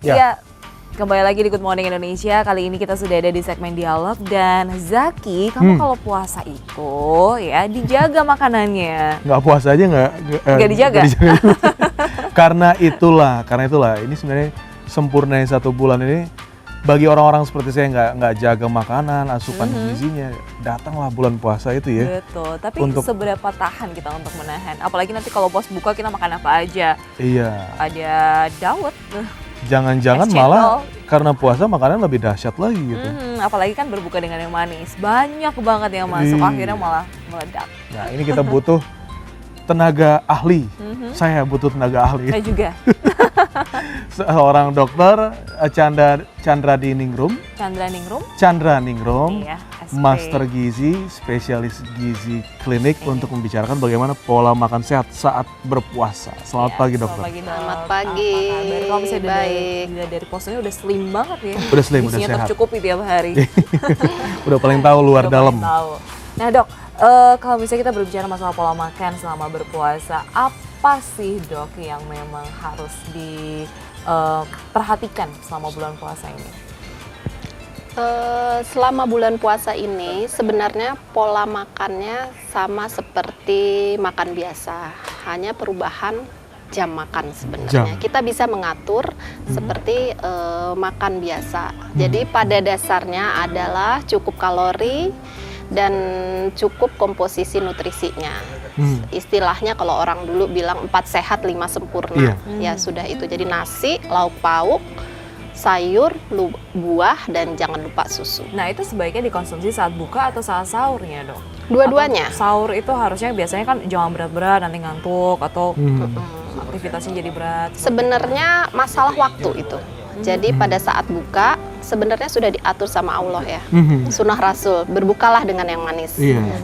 Ya. Ya, kembali lagi di Good Morning Indonesia. Kali ini kita sudah ada di segmen dialog dan Zaki, kamu kalau puasa itu ya dijaga makanannya. Nggak puasa aja Nggak dijaga? Karena itulah ini sebenarnya sempurnanya 1 bulan ini bagi orang-orang seperti saya nggak jaga makanan, asupan gizinya, datanglah bulan puasa itu ya. Betul, tapi seberapa tahan kita untuk menahan? Apalagi nanti kalau pas buka kita makan apa aja. Iya. Ada dawet. Jangan-jangan malah karena puasa makanan lebih dahsyat lagi gitu. Apalagi kan berbuka dengan yang manis, banyak banget yang masuk, akhirnya malah meledak. Nah ini kita butuh tenaga ahli. Saya butuh tenaga ahli. Saya juga. Seorang dokter Chandra Ningrum. Chandra Ningrum, iya, Master Gizi, spesialis gizi klinik untuk membicarakan bagaimana pola makan sehat saat berpuasa. Selamat pagi dokter. Selamat pagi. Kalau misalnya baik. Dari posenya udah slim banget ya. Udah slim, udah Isinya sehat. tercukupi tiap hari. Udah paling tahu luar dalam. Nah dok, kalau misalnya kita berbicara masalah pola makan selama berpuasa, apa sih dok yang memang harus diperhatikan selama bulan puasa ini? Selama bulan puasa ini sebenarnya pola makannya sama seperti makan biasa, hanya perubahan jam makan sebenarnya. Kita bisa mengatur seperti makan biasa. Jadi pada dasarnya adalah cukup kalori dan cukup komposisi nutrisinya. Istilahnya kalau orang dulu bilang 4 sehat 5 sempurna. Ya sudah itu. Jadi nasi, lauk pauk, sayur, buah, dan jangan lupa susu. Nah itu sebaiknya dikonsumsi saat buka atau saat sahurnya dok? Dua-duanya. Sahur itu harusnya biasanya kan jangan berat-berat nanti ngantuk atau aktivitasnya jadi berat. Sebenarnya masalah waktu itu. Jadi pada saat buka sebenarnya sudah diatur sama Allah ya. Sunnah Rasul, berbukalah dengan yang manis.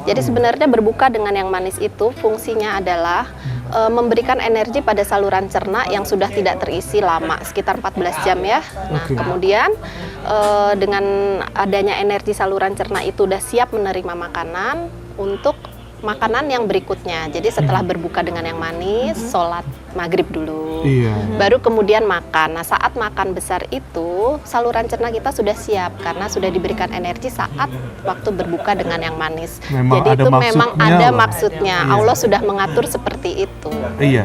Jadi sebenarnya berbuka dengan yang manis itu fungsinya adalah memberikan energi pada saluran cerna yang sudah tidak terisi lama, sekitar 14 jam ya. Nah, kemudian dengan adanya energi saluran cerna itu udah siap menerima makanan untuk makanan yang berikutnya. Jadi setelah berbuka dengan yang manis, sholat maghrib dulu, baru kemudian makan. Nah saat makan besar itu saluran cerna kita sudah siap karena sudah diberikan energi saat waktu berbuka dengan yang manis. Jadi itu memang ada maksudnya. Allah sudah mengatur seperti itu. Iya,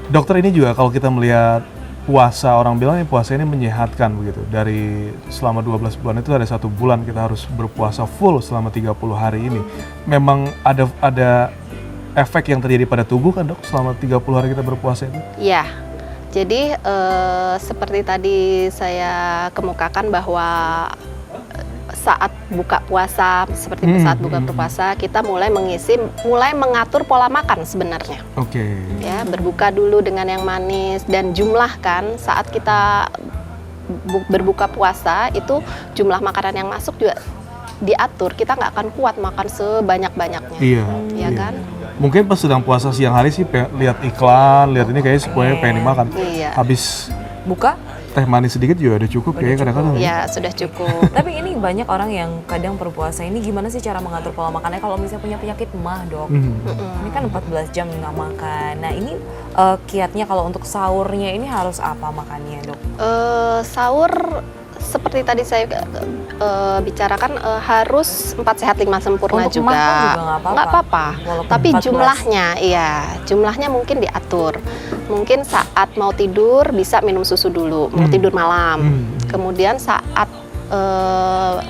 dokter ini juga kalau kita melihat puasa, orang bilang puasa ini menyehatkan begitu. Dari selama 12 bulan itu ada 1 bulan kita harus berpuasa full selama 30 hari ini. Memang ada efek yang terjadi pada tubuh kan dok selama 30 hari kita berpuasa itu? Iya, jadi seperti tadi saya kemukakan bahwa saat buka puasa, seperti saat buka puasa kita mulai mengatur pola makan sebenarnya. Ya, berbuka dulu dengan yang manis dan jumlah kan saat kita berbuka puasa itu jumlah makanan yang masuk juga diatur. Kita nggak akan kuat makan sebanyak-banyaknya. Iya kan? Mungkin pas sedang puasa siang hari sih lihat iklan, lihat ini kayaknya semuanya pengen dimakan. Habis buka teh manis sedikit juga udah cukup kayaknya kadang-kadang. Ya sudah cukup. Tapi ini banyak orang yang kadang berpuasa ini gimana sih cara mengatur pola makannya kalau misalnya punya penyakit mah dok? Ini kan 14 jam nggak makan. Nah ini kiatnya kalau untuk sahurnya ini harus apa makannya dok? Sahur seperti tadi saya bicarakan harus 4 sehat 5 sempurna untuk juga. Nggak apa-apa. Tapi jumlahnya mungkin diatur. Mungkin saat mau tidur bisa minum susu dulu, mau tidur malam. Kemudian saat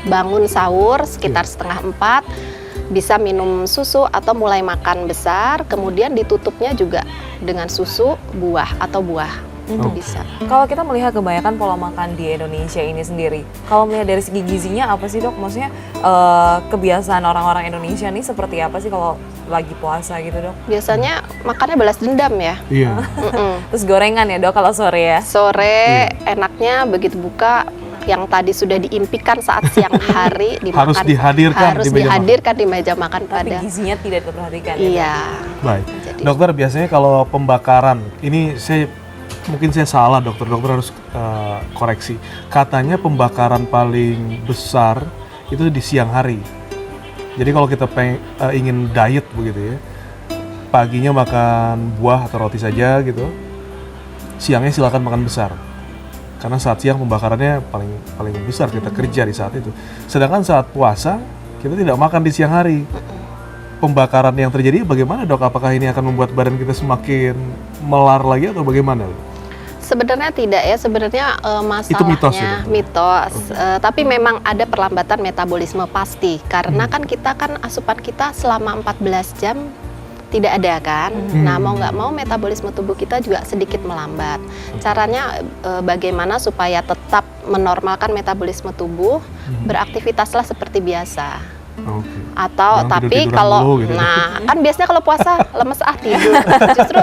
bangun sahur sekitar setengah 4 bisa minum susu atau mulai makan besar. Kemudian ditutupnya juga dengan susu, buah atau buah. Itu bisa. Kalau kita melihat kebanyakan pola makan di Indonesia ini sendiri, kalau melihat dari segi gizinya apa sih dok? Maksudnya kebiasaan orang-orang Indonesia nih seperti apa sih kalau lagi puasa gitu dok? Biasanya makannya balas dendam ya. Terus gorengan ya dok kalau sore ya? Sore enaknya begitu buka yang tadi sudah diimpikan saat siang hari dimakan, harus dihadirkan di meja makan. Tapi gizinya tidak diperhatikan. Iya. Baik. Dokter biasanya kalau pembakaran ini mungkin saya salah dokter harus koreksi. Katanya pembakaran paling besar itu di siang hari. Jadi kalau kita ingin diet begitu ya, paginya makan buah atau roti saja gitu, siangnya silakan makan besar. Karena saat siang pembakarannya paling besar, kita kerja di saat itu. Sedangkan saat puasa kita tidak makan di siang hari. Pembakaran yang terjadi bagaimana, Dok? Apakah ini akan membuat badan kita semakin melar lagi atau bagaimana? Sebenarnya tidak ya, sebenarnya masalahnya Itu mitos ya, mitos. Tapi memang ada perlambatan metabolisme pasti, karena kan kita kan asupan kita selama 14 jam tidak ada kan. Nah, mau nggak mau metabolisme tubuh kita juga sedikit melambat. Caranya bagaimana supaya tetap menormalkan metabolisme tubuh, beraktivitaslah seperti biasa. Oke. Atau Jangan tapi tidur-tiduran kalau mulu gitu. nah kan biasanya kalau puasa lemes tidur. Justru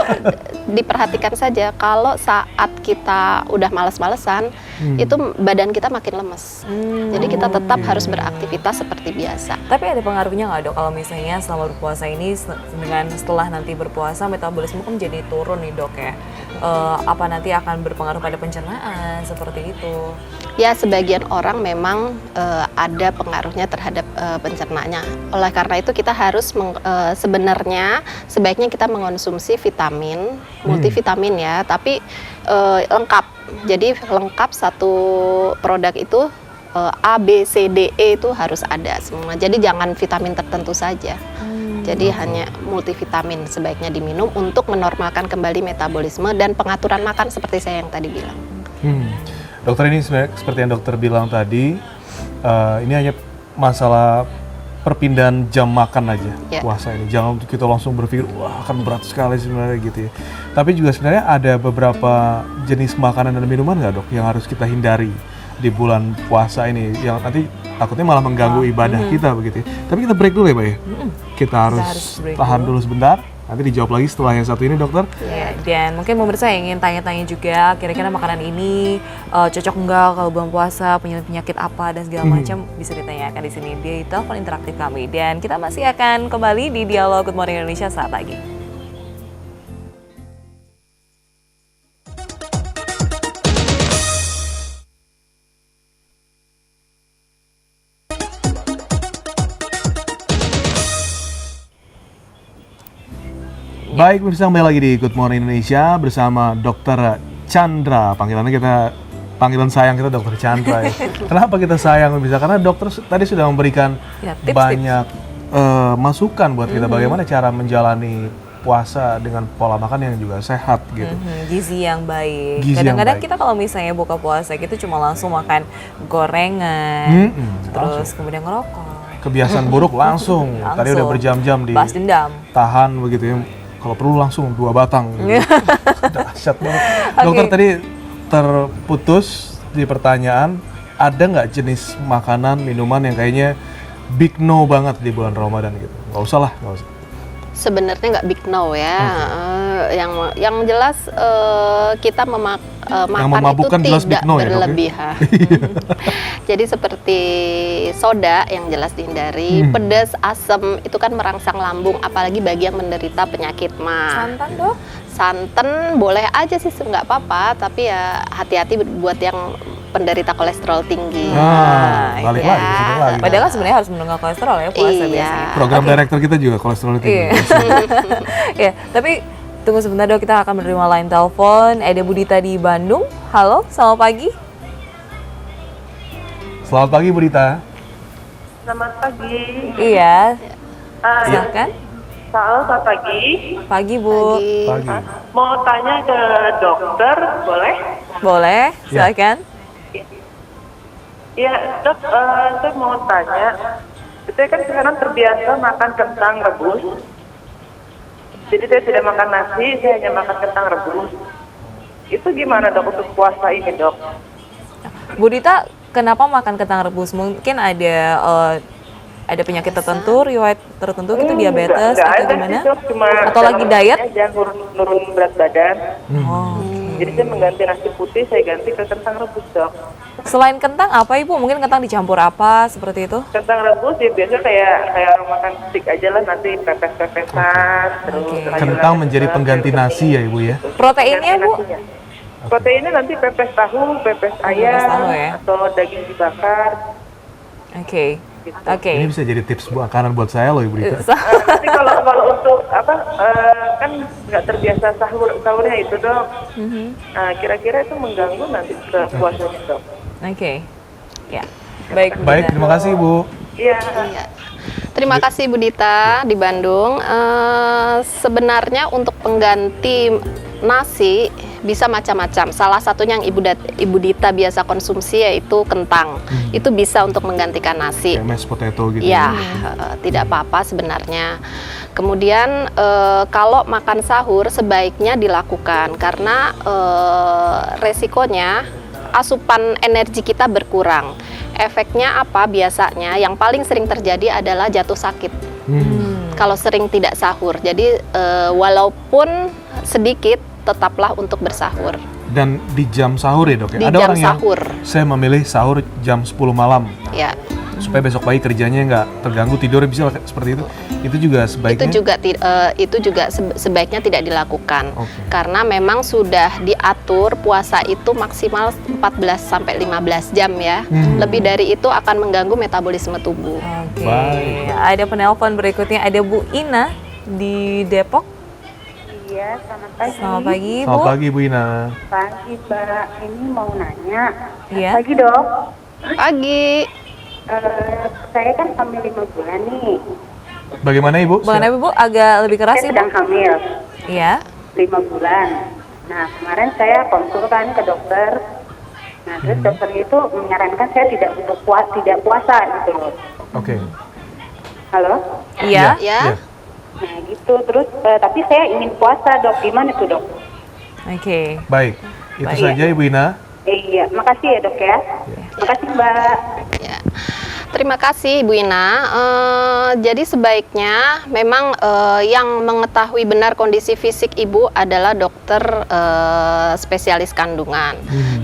diperhatikan saja kalau saat kita udah males-malesan itu badan kita makin lemes. Jadi kita tetap harus beraktivitas seperti biasa. Tapi ada pengaruhnya nggak, Dok, kalau misalnya selama berpuasa ini dengan setelah nanti berpuasa metabolisme kan jadi turun nih, Dok ya? Apa nanti akan berpengaruh pada pencernaan seperti itu? Ya, sebagian orang memang ada pengaruhnya terhadap pencernaannya. Oleh karena itu kita harus sebenarnya sebaiknya kita mengonsumsi vitamin, multivitamin ya, tapi lengkap. Jadi lengkap satu produk itu A, B, C, D, E itu harus ada semua. Jadi jangan vitamin tertentu saja. Jadi hanya multivitamin sebaiknya diminum untuk menormalkan kembali metabolisme dan pengaturan makan seperti saya yang tadi bilang. Dokter, ini sebenarnya seperti yang dokter bilang tadi, ini hanya masalah perpindahan jam makan aja puasa ini. Jangan kita langsung berpikir wah akan berat sekali sebenarnya gitu ya. Tapi juga sebenarnya ada beberapa jenis makanan dan minuman nggak, Dok, yang harus kita hindari di bulan puasa ini, yang nanti takutnya malah mengganggu ibadah kita begitu ya. Tapi kita break dulu ya, Mbak ya. Kita harus tahan dulu sebentar. Nanti dijawab lagi setelah yang satu ini, dokter. Ya, dan mungkin pemirsa yang ingin tanya-tanya juga, kira-kira makanan ini cocok nggak kalau bulan puasa, penyakit apa dan segala macam, bisa ditanyakan di sini di telepon interaktif kami. Dan kita masih akan kembali di Dialog Good Morning Indonesia saat lagi. Baik, pemirsa, kembali lagi di Good Morning Indonesia bersama Dr. Chandra. Panggilan sayang kita Dr. Chandra ya. Kenapa kita sayang, pemirsa? Karena dokter tadi sudah memberikan banyak masukan buat kita bagaimana cara menjalani puasa dengan pola makan yang juga sehat gitu. Gizi yang baik. Kadang-kadang kita kalau misalnya buka puasa gitu cuma langsung makan gorengan, terus kemudian ngerokok. Kebiasaan buruk langsung. Tadi udah berjam-jam di balas dendam, tahan begitu ya. Kalau perlu langsung 2 batang. Gitu. Dahsyat banget. Dokter, tadi terputus di pertanyaan, ada nggak jenis makanan, minuman yang kayaknya big no banget di bulan Ramadan gitu? Nggak usah lah, nggak usah. Sebenarnya nggak big no ya. Yang jelas kita makan itu tidak berlebihan. Jadi seperti soda yang jelas dihindari, pedas, asam itu kan merangsang lambung, apalagi bagi yang menderita penyakit mah. Santan, Dok? Santan boleh aja sih, nggak apa-apa, tapi ya hati-hati buat yang penderita kolesterol tinggi. Balik lagi. Padahal sebenarnya harus menurunkan kolesterol ya puasa biasanya. Program director kita juga kolesterol tinggi. Ya, tapi tunggu sebentar, Dok, kita akan menerima line telepon. Ada Budita di Bandung. Halo, selamat pagi. Selamat pagi, Budita. Selamat pagi. Iya. Silakan. Selamat pagi. Pagi, Bu. Pagi. Mau tanya ke dokter, boleh? Boleh, silakan. Ya, dok, saya mau tanya. Saya kan sekarang terbiasa makan kentang rebus. Jadi saya tidak makan nasi, saya hanya makan kentang rebus. Itu gimana, Dok, untuk puasa ini, Dok? Budita, kenapa makan kentang rebus? Mungkin ada penyakit tertentu, riwayat tertentu gitu, diabetes atau gimana? Sih, Dok, cuma atau lagi diet? Jangan nurun berat badan. Jadi saya mengganti nasi putih, saya ganti ke kentang rebus, Dok. Selain kentang apa, Ibu? Mungkin kentang dicampur apa seperti itu? Kentang rebus ya biasa kayak orang makan steak aja lah, nanti pepes-pepesan, terus Kentang menjadi pengganti nasi ya, Ibu ya? Proteinnya, Bu? Proteinnya nanti pepes tahu, pepes ayam, atau daging dibakar. Oke. Gitu. Ini bisa jadi tips makanan buat saya loh, Ibu Dita. Nanti kalau untuk kan nggak terbiasa sahurnya itu, Dok. Nah, kira-kira itu mengganggu nanti ke puasanya dok? Oke. Ya. Baik, Bu Baik, Dita. terima kasih Bu. Iya. Iya. Terima kasih Bu Dita di Bandung. Sebenarnya untuk pengganti nasi bisa macam-macam. Salah satunya yang Ibu Dita biasa konsumsi yaitu kentang. Itu bisa untuk menggantikan nasi. Kayak mashed potato gitu. Ya, tidak apa-apa sebenarnya. Kemudian kalau makan sahur sebaiknya dilakukan karena resikonya asupan energi kita berkurang. Efeknya apa biasanya? Yang paling sering terjadi adalah jatuh sakit. Kalau sering tidak sahur. Jadi walaupun sedikit tetaplah untuk bersahur. Dan di jam sahur ya dok ya? Di Ada jam orang sahur. yang saya memilih sahur jam 10 malam. Ya. Supaya besok pagi kerjanya nggak terganggu, tidurnya bisa seperti itu. Itu juga sebaiknya? Itu juga sebaiknya tidak dilakukan. Oke. Karena memang sudah diatur puasa itu maksimal 14 sampai 15 jam ya. Lebih dari itu akan mengganggu metabolisme tubuh. Oke. Baik. Ada penelpon berikutnya, ada Bu Ina di Depok. Iya, selamat pagi. Selamat pagi, Bu. Selamat pagi Bu Ina. Pagi, Mbak. Ini mau nanya. Iya. Pagi, Dok. Pagi. Saya kan hamil 5 bulan nih. Bagaimana Ibu? Bang Nabi, Bu, agak lebih keras Saya sih, Bu. sedang hamil Iya. 5 bulan. Nah, kemarin saya konsultan ke dokter. Nah, terus dokter itu menyarankan saya tidak puasa gitu loh. Oke. Halo? Iya. Ya. Nah, gitu. Terus tapi saya ingin puasa, Dok. Gimana tuh, Dok? Oke. Baik. Itu Baik. saja Ibu Ina. Iya, makasih ya, Dok ya. Makasih, Mbak. Ya. Terima kasih Ibu Ina. Jadi sebaiknya memang yang mengetahui benar kondisi fisik Ibu adalah dokter spesialis kandungan.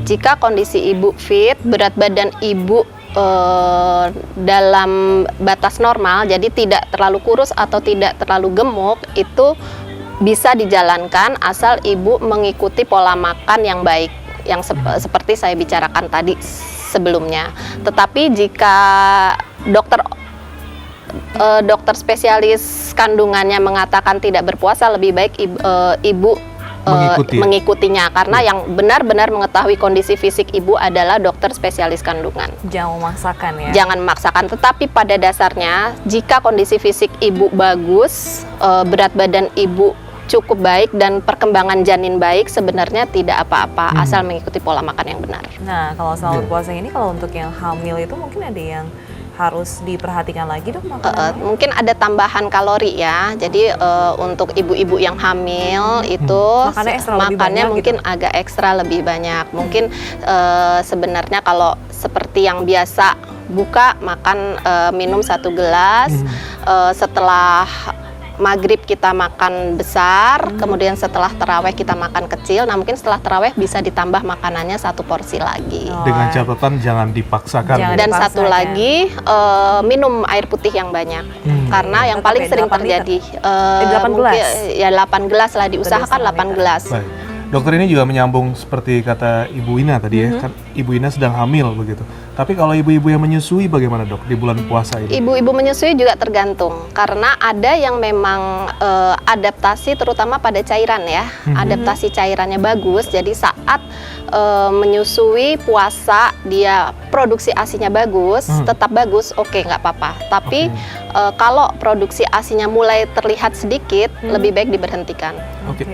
Jika kondisi Ibu fit, berat badan Ibu dalam batas normal, jadi tidak terlalu kurus atau tidak terlalu gemuk, itu bisa dijalankan asal Ibu mengikuti pola makan yang baik, yang seperti saya bicarakan tadi sebelumnya. Tetapi jika dokter spesialis kandungannya mengatakan tidak berpuasa, lebih baik ibu mengikutinya karena yang benar-benar mengetahui kondisi fisik ibu adalah dokter spesialis kandungan. Jangan memaksakan ya. Jangan memaksakan, tetapi pada dasarnya jika kondisi fisik ibu bagus, berat badan ibu cukup baik dan perkembangan janin baik, sebenarnya tidak apa-apa asal mengikuti pola makan yang benar. Nah, kalau soal berpuasa ini, kalau untuk yang hamil itu mungkin ada yang harus diperhatikan lagi, Dok, makanannya? Mungkin ada tambahan kalori ya. Jadi untuk ibu-ibu yang hamil itu makannya mungkin gitu, agak ekstra lebih banyak. Mungkin sebenarnya kalau seperti yang biasa buka makan minum 1 gelas, setelah maghrib kita makan besar, kemudian setelah taraweh kita makan kecil. Nah mungkin setelah taraweh bisa ditambah makanannya 1 porsi lagi. Dengan catatan jangan dipaksakan. Dan satu lagi minum air putih yang banyak, karena yang paling sering terjadi 8 gelas. Ya 8 gelas lah, diusahakan 8 gelas. Baik. Dokter ini juga menyambung seperti kata Ibu Ina tadi ya, kan Ibu Ina sedang hamil begitu. Tapi kalau ibu-ibu yang menyusui bagaimana Dok di bulan puasa ini? Ibu-ibu menyusui juga tergantung, karena ada yang memang adaptasi terutama pada cairan ya, adaptasi cairannya bagus, jadi saat menyusui puasa dia produksi ASI-nya bagus, tetap bagus, oke, nggak apa-apa. Tapi kalau produksi ASI-nya mulai terlihat sedikit, lebih baik diberhentikan. Oke.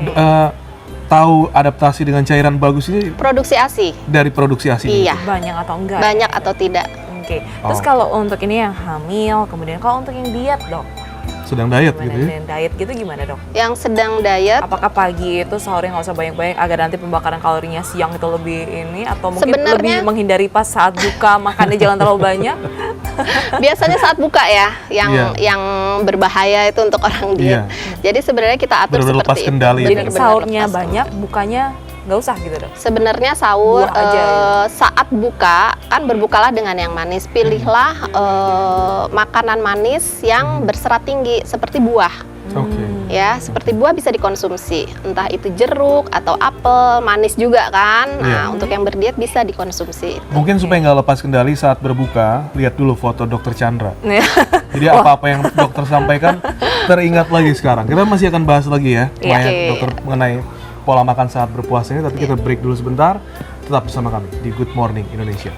Tahu adaptasi dengan cairan bagus ini Produksi ASI. dari produksi ASI. Iya. Banyak atau enggak? Banyak atau tidak. Oke. Terus kalau untuk ini yang hamil, kemudian kalau untuk yang diet, Dok, Sedang diet gimana? gitu ya. Dan diet gitu gimana, Dok? Yang sedang diet, Apakah pagi itu sahurnya nggak usah banyak-banyak agar nanti pembakaran kalorinya siang itu lebih ini, atau mungkin Sebenarnya- lebih menghindari pas saat buka makannya jangan terlalu banyak? biasanya saat buka ya, yang berbahaya itu untuk orang diet. Jadi sebenarnya kita atur Benar-benar lepas seperti itu. kendali. Jadi Benar-benar sahurnya lepas. banyak, bukanya nggak usah gitu, Dok? Sebenarnya sahur Buah aja, saat buka kan berbukalah dengan yang manis. Pilihlah makanan manis yang berserat tinggi seperti buah. Oke. Ya, seperti buah bisa dikonsumsi, entah itu jeruk atau apel, manis juga kan. Nah, untuk yang berdiet bisa dikonsumsi. Mungkin supaya nggak lepas kendali saat berbuka, lihat dulu foto Dokter Chandra. Jadi apa-apa yang dokter sampaikan teringat lagi sekarang. Kita masih akan bahas lagi ya, Iya. dokter mengenai pola makan saat berpuasa ini, tapi kita break dulu sebentar. Tetap bersama kami di Good Morning Indonesia.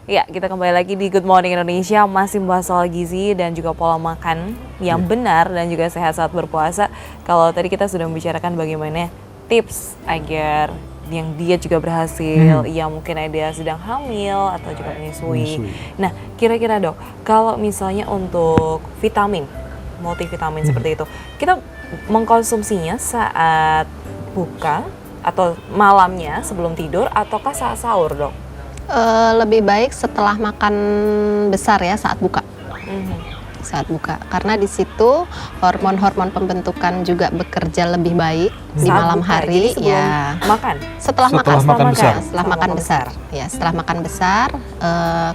Ya, kita kembali lagi di Good Morning Indonesia, masih membahas soal gizi dan juga pola makan yang benar dan juga sehat saat berpuasa. Kalau tadi kita sudah membicarakan bagaimana tips agar yang diet juga berhasil, yang mungkin ada sedang hamil atau juga menyusui. Nah, kira-kira dok, kalau misalnya untuk vitamin, multivitamin seperti itu, kita mengkonsumsinya saat buka atau malamnya sebelum tidur ataukah saat sahur dok? Lebih baik setelah makan besar ya, saat buka. Saat buka, karena di situ hormon-hormon pembentukan juga bekerja lebih baik di Saat malam buka, hari jadi sebelum ya. makan. Setelah makan besar. setelah makan besar. Ya, setelah makan besar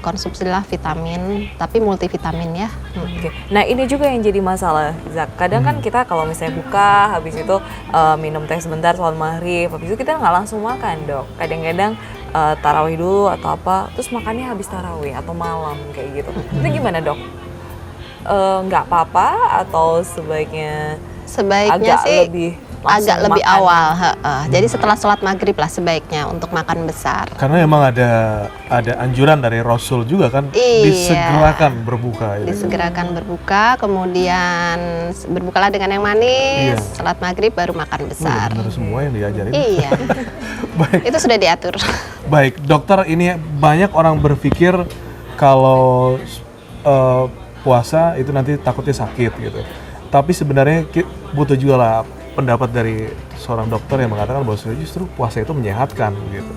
konsumsilah vitamin, tapi multivitamin ya. Oke. Nah ini juga yang jadi masalah, Zak. Kadang kan kita kalau misalnya buka, habis itu minum teh sebentar soal maghrib, habis itu kita nggak langsung makan dok. Kadang-kadang tarawih dulu atau apa, terus makannya habis tarawih atau malam kayak gitu. Itu gimana dok? Nggak apa-apa atau sebaiknya Sebaiknya agak sih langsung agak lebih makan? awal. Jadi setelah sholat maghrib lah sebaiknya untuk makan besar. Karena memang ada anjuran dari Rasul juga kan, Iya. disegerakan berbuka. Ya. Disegerakan berbuka, kemudian berbukalah dengan yang manis. Iya. Sholat maghrib baru makan besar. Benar semua yang diajarin. Iya, Baik. itu sudah diatur. Baik, dokter, ini banyak orang berpikir kalau puasa itu nanti takutnya sakit gitu. Tapi sebenarnya butuh juga lah pendapat dari seorang dokter yang mengatakan bahwa justru puasa itu menyehatkan gitu.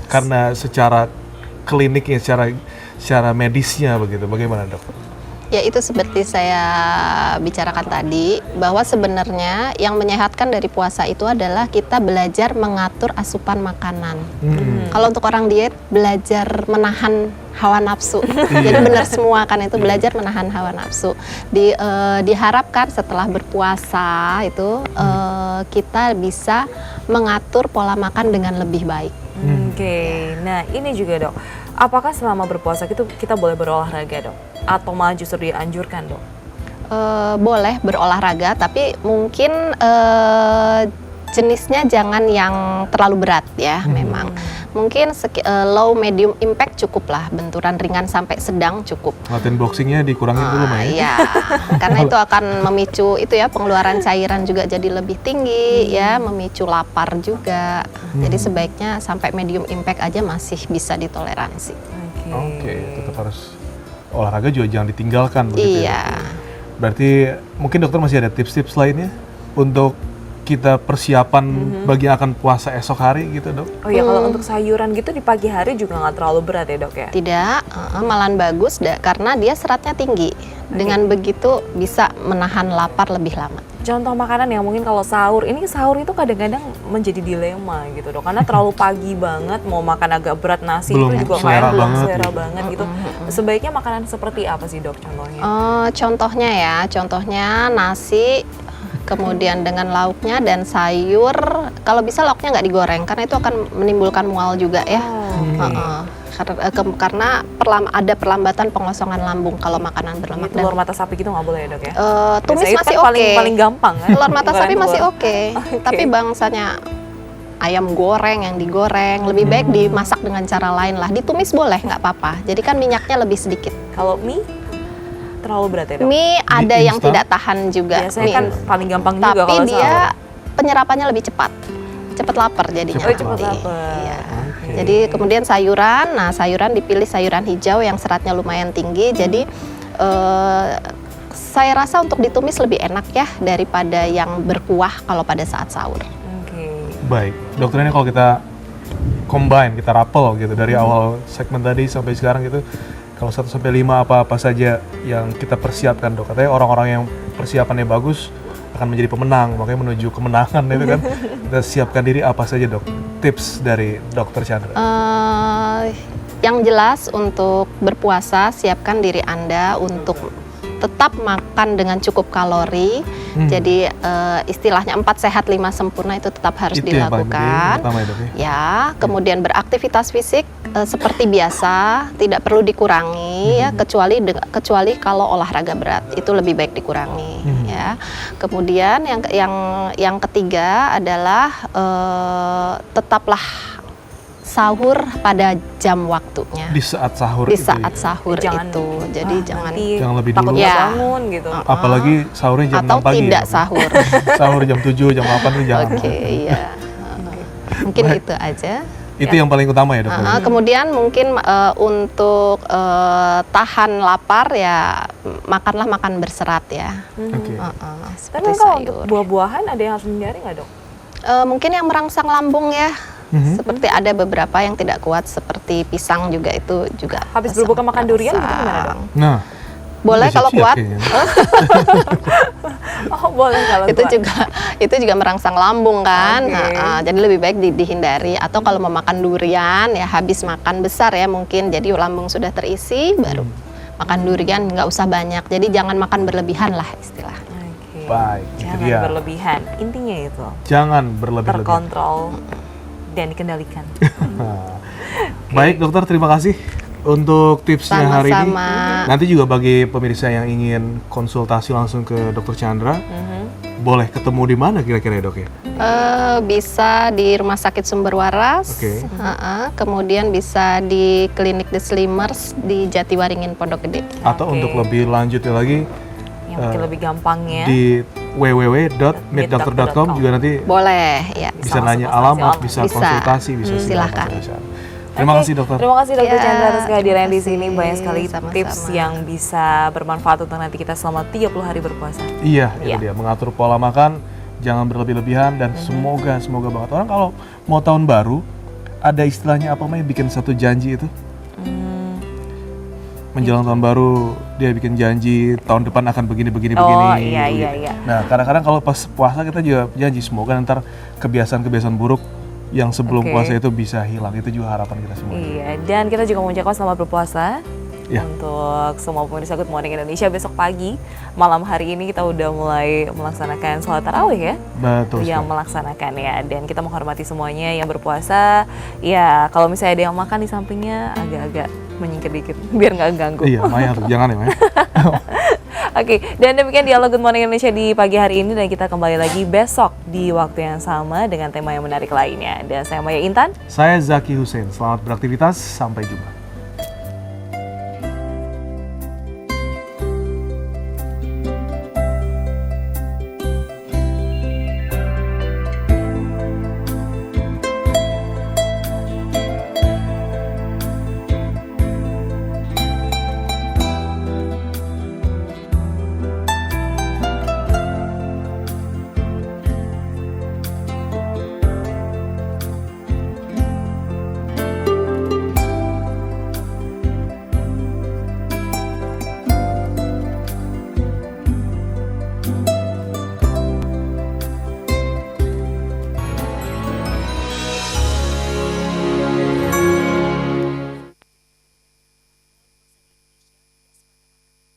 Karena secara kliniknya, secara medisnya begitu. Bagaimana dok? Ya itu seperti saya bicarakan tadi, bahwa sebenarnya yang menyehatkan dari puasa itu adalah kita belajar mengatur asupan makanan. Kalau untuk orang diet, belajar menahan hawa nafsu. Jadi benar semua kan itu, belajar menahan hawa nafsu. Diharapkan setelah berpuasa itu kita bisa mengatur pola makan dengan lebih baik. Oke. Nah ini juga dok, apakah selama berpuasa kita boleh berolahraga dok? Atau malah justru dianjurkan dok? Boleh berolahraga, tapi mungkin jenisnya jangan yang terlalu berat ya. Memang mungkin low medium impact cukup lah, benturan ringan sampai sedang cukup. Latihan boxingnya dikurangin dulu Maya. Iya, karena itu akan memicu itu ya, pengeluaran cairan juga jadi lebih tinggi ya, memicu lapar juga. Jadi sebaiknya sampai medium impact aja masih bisa ditoleransi. Oke, tetap harus olahraga juga jangan ditinggalkan begitu Iya. ya. Berarti mungkin dokter masih ada tips-tips lainnya untuk kita persiapan bagi yang akan puasa esok hari gitu dok? Oh ya, kalau untuk sayuran gitu di pagi hari juga nggak terlalu berat ya dok ya? Tidak, malahan bagus karena dia seratnya tinggi. Dengan begitu bisa menahan lapar lebih lama. Contoh makanan yang mungkin kalau sahur itu kadang-kadang menjadi dilema gitu dok, karena terlalu pagi banget, mau makan agak berat, nasi Belum itu juga selera banget selera gitu. banget gitu. Sebaiknya makanan seperti apa sih dok contohnya? Contohnya nasi, kemudian dengan lauknya dan sayur. Kalau bisa lauknya nggak digoreng karena itu akan menimbulkan mual juga ya. Karena ada perlambatan pengosongan lambung kalau makanan berlemak. Telur mata sapi gitu nggak boleh ya dok ya? Tumis Biasanya itu masih kan oke. paling gampang kan? Telur mata sapi Goreng masih telur. oke. Tapi bangsanya ayam goreng yang digoreng lebih baik dimasak dengan cara lain lah. Ditumis boleh nggak apa-apa. Jadi kan minyaknya lebih sedikit. Kalau mie terlalu berat ya dok? Mie ada yang instan? tidak tahan juga. Biasanya mie. kan paling gampang juga Tapi kalau dia sahur. penyerapannya lebih cepat. Cepat lapar jadinya. Oh cepet nanti. lapar. Iya. Oke. Jadi kemudian sayuran, sayuran dipilih sayuran hijau yang seratnya lumayan tinggi. Jadi saya rasa untuk ditumis lebih enak ya daripada yang berkuah kalau pada saat sahur. Oke. Baik, dokter, ini kalau kita combine, kita rapel gitu dari awal segmen tadi sampai sekarang gitu, kalau 1 sampai 5 apa saja yang kita persiapkan dok? Katanya orang-orang yang persiapannya bagus akan menjadi pemenang, makanya menuju kemenangan itu kan. Kita siapkan diri apa saja dok? Tips dari dokter Chandra. Yang jelas untuk berpuasa, siapkan diri Anda untuk tetap makan dengan cukup kalori. Jadi istilahnya 4 sehat 5 sempurna itu tetap harus Itu yang paling penting, dilakukan. pertama ya, Dok, ya? Ya, kemudian beraktivitas fisik seperti biasa, tidak perlu dikurangi ya, kecuali kalau olahraga berat itu lebih baik dikurangi ya. Kemudian yang ketiga adalah tetaplah sahur pada jam waktunya. Di saat sahur Di itu saat ya? sahur Jangan, itu. Jadi jangan nanti Jangan lebih takut dulu. nggak Ya. bangun gitu. Apalagi sahurnya jam atau 6 pagi tidak ya, Dok? sahur. Sahur jam 7, jam 8 itu jangan. Oke, iya. Mungkin itu aja. Itu yang paling utama ya, Dok? Kemudian mungkin untuk tahan lapar ya makanlah makan berserat ya. Oke. Tapi Seperti kalau untuk sayur. buah-buahan ada yang harus dihindari nggak, Dok? Mungkin yang merangsang lambung ya. Seperti ada beberapa yang tidak kuat seperti pisang juga itu juga. Habis berbuka makan durian gitu gimana, Dok? Nah, Boleh udah kalau siap-siap kuat. kayaknya. Oh, boleh kalau itu kuat. juga merangsang lambung kan. Oke. Jadi lebih baik dihindari, atau kalau mau makan durian ya habis makan besar ya mungkin, jadi lambung sudah terisi baru makan durian, nggak usah banyak, jadi jangan makan berlebihan lah istilah. Oke. Baik, itu Jangan dia. berlebihan. Intinya itu Jangan berlebihan. terkontrol dan dikendalikan. Baik, dokter, terima kasih untuk tipsnya hari ini. Sama-sama. Nanti juga bagi pemirsa yang ingin konsultasi langsung ke Dokter Chandra, boleh ketemu di mana kira-kira ya, Dok ya? Bisa di Rumah Sakit Sumber Waras, Oke. kemudian bisa di Klinik The Slimmers di Jatiwaringin Pondok Gede. Atau Oke. untuk lebih lanjutnya lagi Yang mungkin lebih gampangnya. di www.meetdokter.com juga nanti Boleh ya. bisa Sama nanya konsultasi alamat, online. bisa Bisa. konsultasi, bisa segala Silahkan. macam. Terima Oke, kasih, dokter. Terima kasih Dokter Ya, Chandra atas kehadiran terima di sini. kasih. Banyak sekali Sama-sama. tips yang bisa bermanfaat untuk nanti kita selama 30 hari berpuasa. Iya, itu Iya. dia, mengatur pola makan, jangan berlebih-lebihan, dan semoga banget orang kalau mau tahun baru ada istilahnya apa namanya, bikin satu janji itu. Menjelang tahun baru dia bikin janji tahun depan akan begini. Oh, iya, iya. Nah, kadang-kadang kalau pas puasa kita juga janji semoga ntar kebiasaan-kebiasaan buruk yang sebelum Oke. puasa itu bisa hilang. Itu juga harapan kita semua. Iya, dan kita juga mengucapkan selamat berpuasa Ya. untuk semua pemirsa Good Morning Indonesia. Besok pagi, malam hari ini kita udah mulai melaksanakan sholat tarawih ya. Betul Yang sekali. melaksanakan ya, dan kita menghormati semuanya yang berpuasa. Ya, kalau misalnya ada yang makan di sampingnya agak-agak menyingkir dikit biar nggak ganggu. Iya, Maya tuh, jangan ya Maya. Oke, dan demikian dialog Good Morning Indonesia di pagi hari ini, dan kita kembali lagi besok di waktu yang sama dengan tema yang menarik lainnya. Dan saya Maya Intan. Saya Zaki Hussein, selamat beraktivitas, sampai jumpa.